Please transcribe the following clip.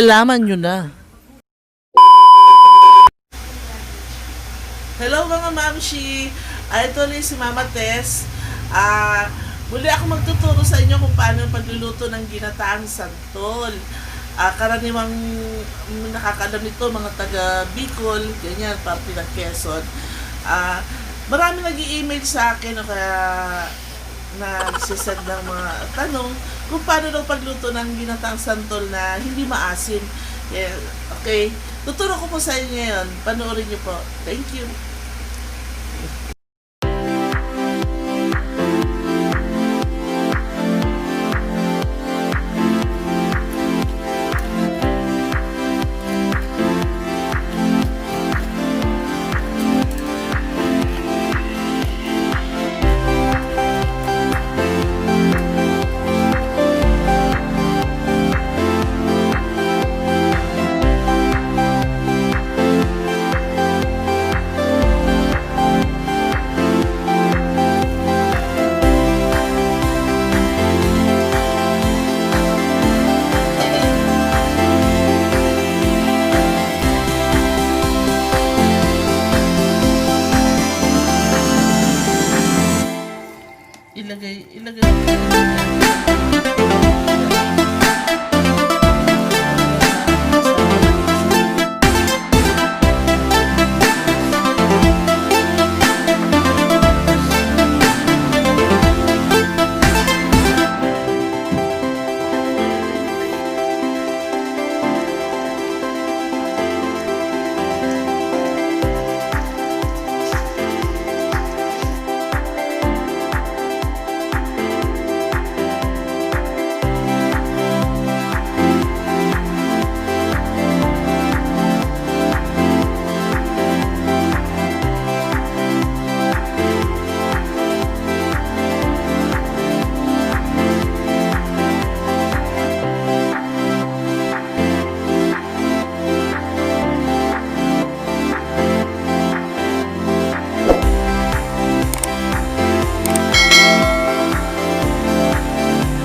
malalaman nyo na. Hello mga momshie! Ito ulit si Mama Tess. Muli ako magtuturo sa inyo kung paano yung pagluluto ng ginataang santol. Karaniwang nakakalam nito mga taga Bikol, ganyan, parte ng Quezon. Marami nag-i-email sa akin o kaya nagsisend ng mga tanong kung paano daw pagluto ng ginataang santol na hindi maasim. Yeah, okay, tuturo ko po sa inyo ngayon. Panoorin niyo po. Thank you.